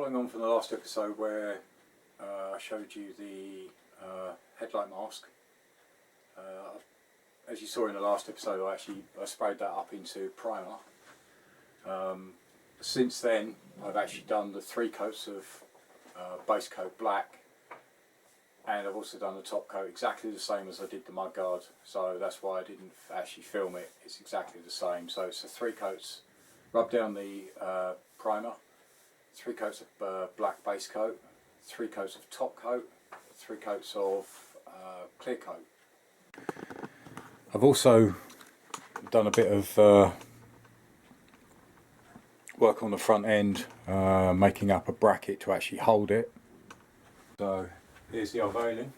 Following on from the last episode where I showed you the headlight mask, as you saw in the last episode, I sprayed that up into primer. Since then I've actually done the 3 coats of base coat black, and I've also done the top coat exactly the same as I did the mudguard, so that's why I didn't actually film it. It's exactly the same. So it's the 3 coats, rub down the primer, 3 coats of black base coat, 3 coats of top coat, 3 coats of clear coat. I've also done a bit of work on the front end, making up a bracket to actually hold it. So here's the unveiling.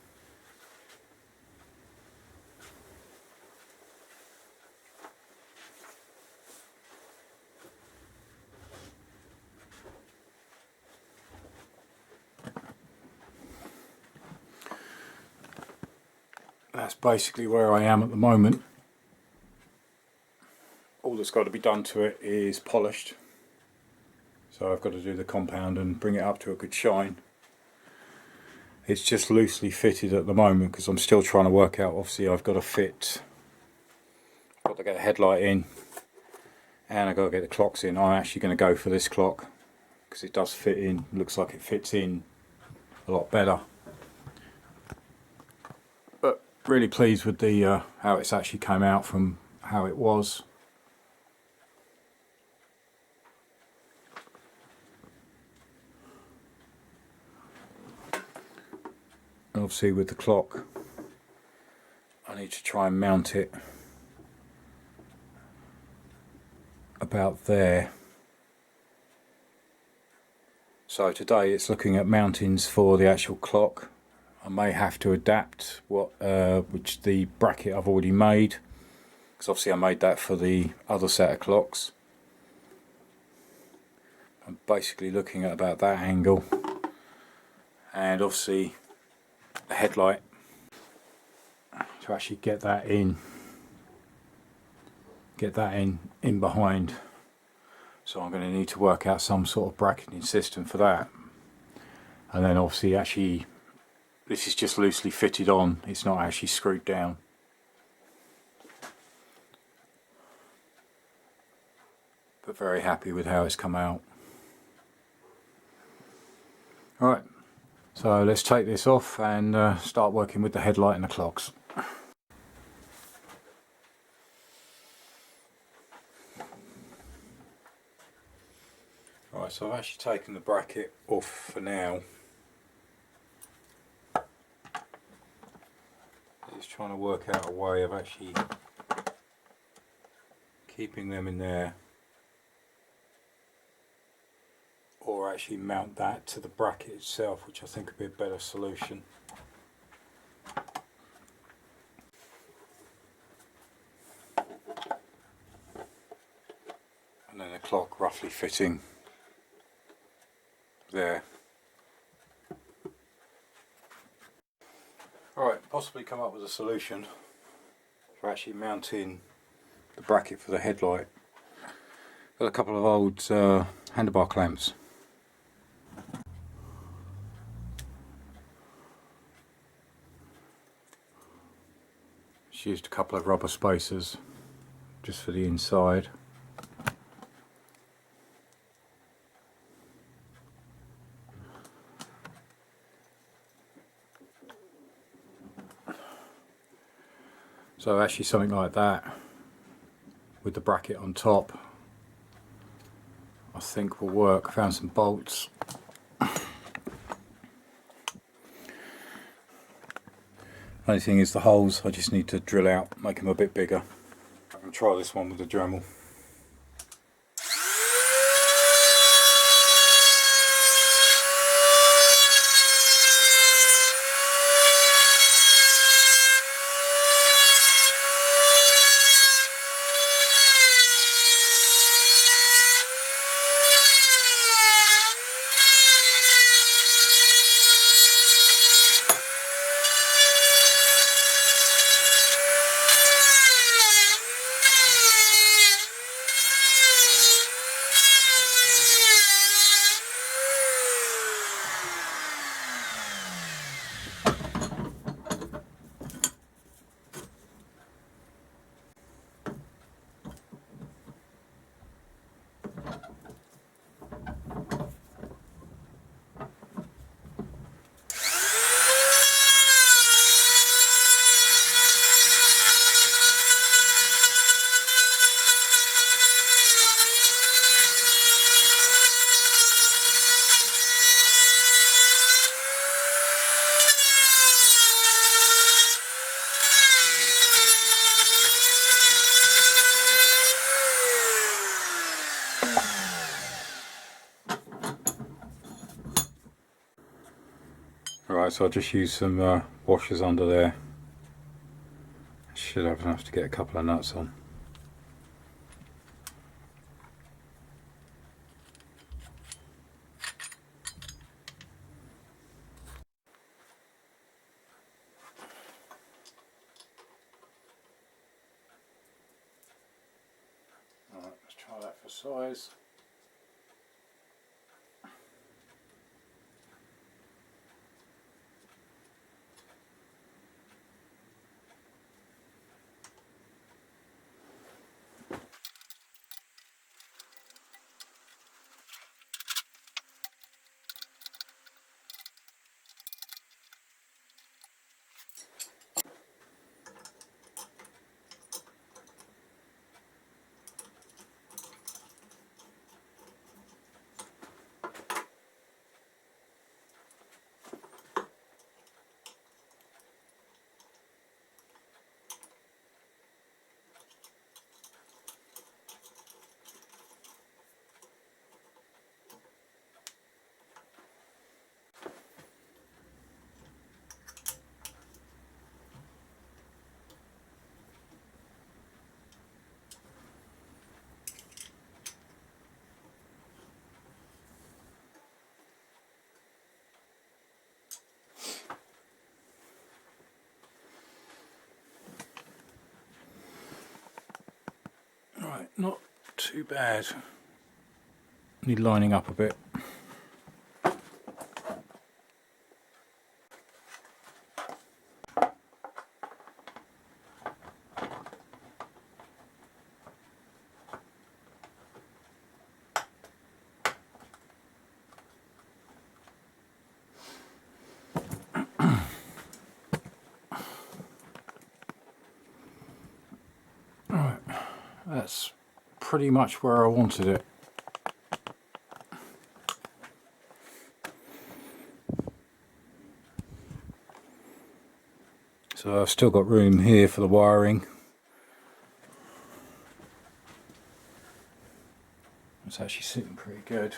That's basically where I am at the moment. All that's got to be done to it is polished. So I've got to do the compound and bring it up to a good shine. It's just loosely fitted at the moment because I'm still trying to work out, obviously I've got to get the headlight in and I've got to get the clocks in. I'm actually going to go for this clock because it does fit in, looks like it fits in a lot better. But really pleased with the how it's actually came out from how it was. Obviously with the clock I need to try and mount it about there. So today it's looking at mountings for the actual clock. I may have to adapt which the bracket I've already made, because obviously I made that for the other set of clocks. I'm basically looking at about that angle, and obviously the headlight to actually get that in behind. So I'm going to need to work out some sort of bracketing system for that. And then obviously this is just loosely fitted on, it's not actually screwed down. But very happy with how it's come out. Alright, so let's take this off and start working with the headlight and the clocks. Alright, so I've actually taken the bracket off for now. Just trying to work out a way of actually keeping them in there, or actually mount that to the bracket itself, which I think would be a better solution. And then the clock roughly fitting there. Alright, possibly come up with a solution for actually mounting the bracket for the headlight. Got a couple of old handlebar clamps. Just used a couple of rubber spacers just for the inside. So actually something like that with the bracket on top I think will work. Found some bolts. Only thing is the holes I just need to drill out, make them a bit bigger. I can try this one with the Dremel. so I'll just use some washers under there. Should have enough to get a couple of nuts on. Alright, let's try that for size. Right, not too bad. Need lining up a bit. Right, that's pretty much where I wanted it. So I've still got room here for the wiring. It's actually sitting pretty good.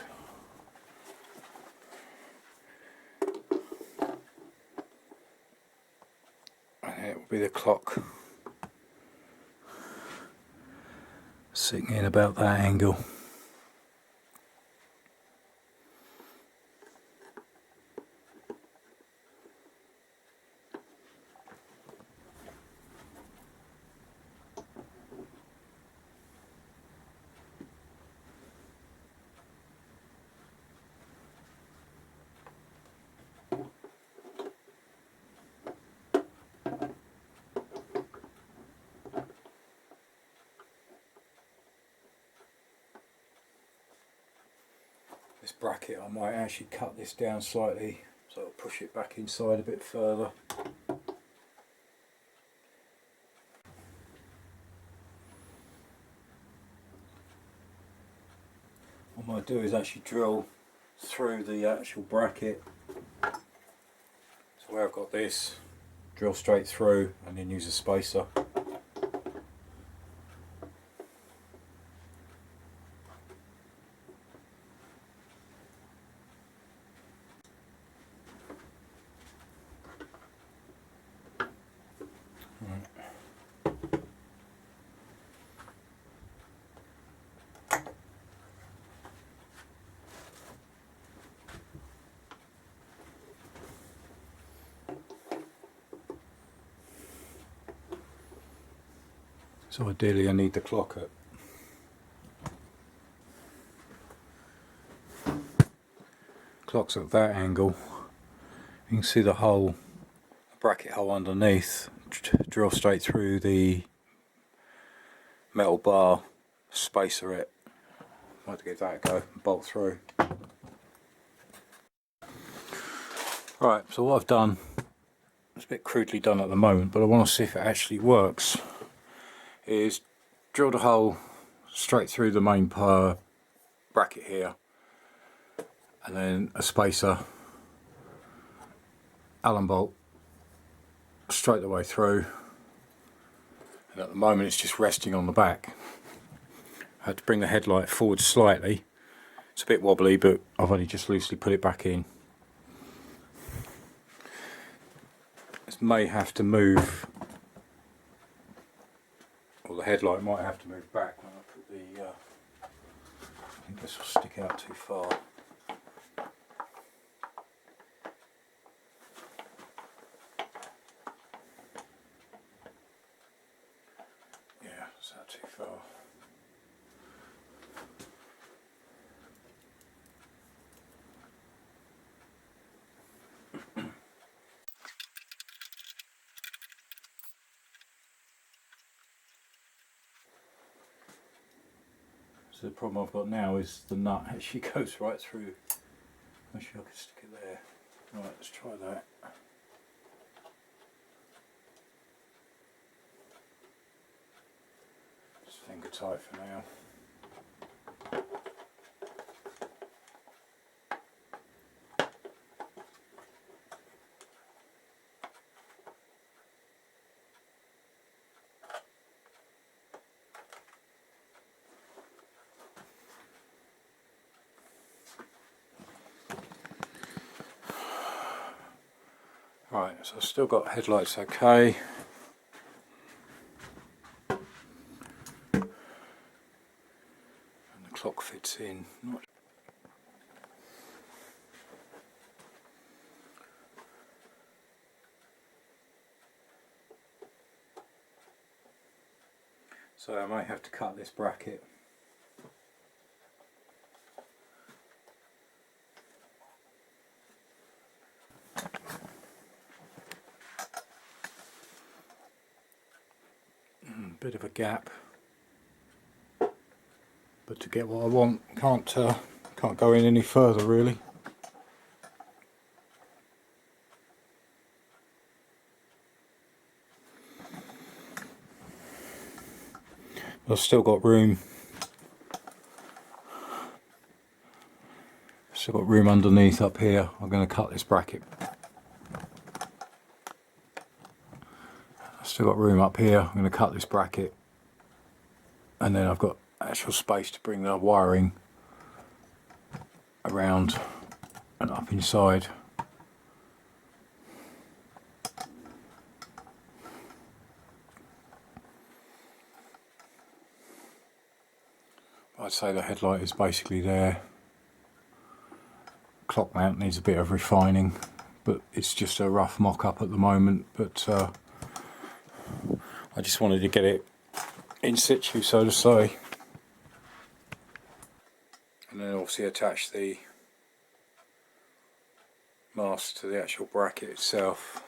And it will be the clock sitting in about that angle. This bracket, I might actually cut this down slightly so I'll push it back inside a bit further. What I might do is actually drill through the actual bracket. So where I've got this, drill straight through and then use a spacer. So ideally I need the clock at clock's at that angle. You can see the hole, the bracket hole underneath. Drill straight through the metal bar, spacer it. Might have to give that a go and bolt through. Right, so what I've done, it's a bit crudely done at the moment, but I want to see if it actually works, is drilled a hole straight through the main bracket here, and then a spacer, Allen bolt straight the way through, and at the moment it's just resting on the back. I had to bring the headlight forward slightly. It's a bit wobbly, but I've only just loosely put it back in. may have to move, or the headlight might have to move back when I put the, I think this will stick out too far. Yeah, it's out too far. So the problem I've got now is the nut actually goes right through. Actually, I can stick it there. Right, let's try that. Just finger tight for now. Right, so I've still got headlights okay. And the clock fits in. So I might have to cut this bracket. Bit of a gap, but to get what I want, can't go in any further really. I've still got room. Still got room underneath up here. I'm going to cut this bracket. I've still got room up here. I'm going to cut this bracket, and then I've got actual space to bring the wiring around and up inside. I'd say the headlight is basically there. Clock mount needs a bit of refining, but it's just a rough mock-up at the moment. But I just wanted to get it in situ, so to say. And then obviously attach the mast to the actual bracket itself.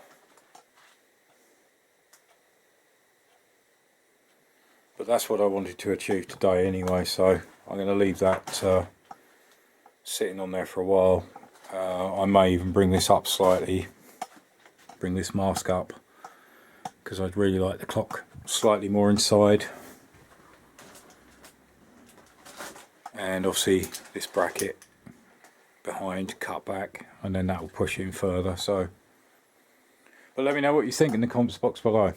But that's what I wanted to achieve today anyway, so I'm going to leave that sitting on there for a while. I may even bring this up slightly, bring this mask up, because I'd really like the clock slightly more inside. And obviously this bracket behind cut back, and then that will push in further. So, but let me know what you think in the comments box below.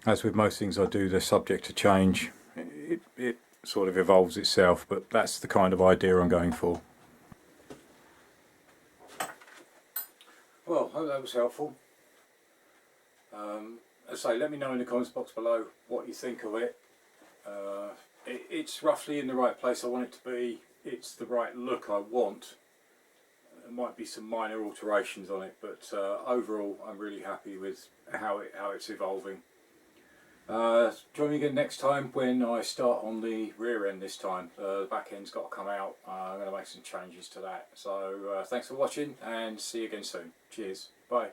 As with most things I do, they're subject to change. It sort of evolves itself, but that's the kind of idea I'm going for. Well, I hope that was helpful. As I say, let me know in the comments box below what you think of it. It's roughly in the right place I want it to be. It's the right look I want. There might be some minor alterations on it, but overall I'm really happy with how it's evolving. Join me again next time when I start on the rear end this time. The back end's got to come out. I'm going to make some changes to that. So thanks for watching, and see you again soon. Cheers. Bye.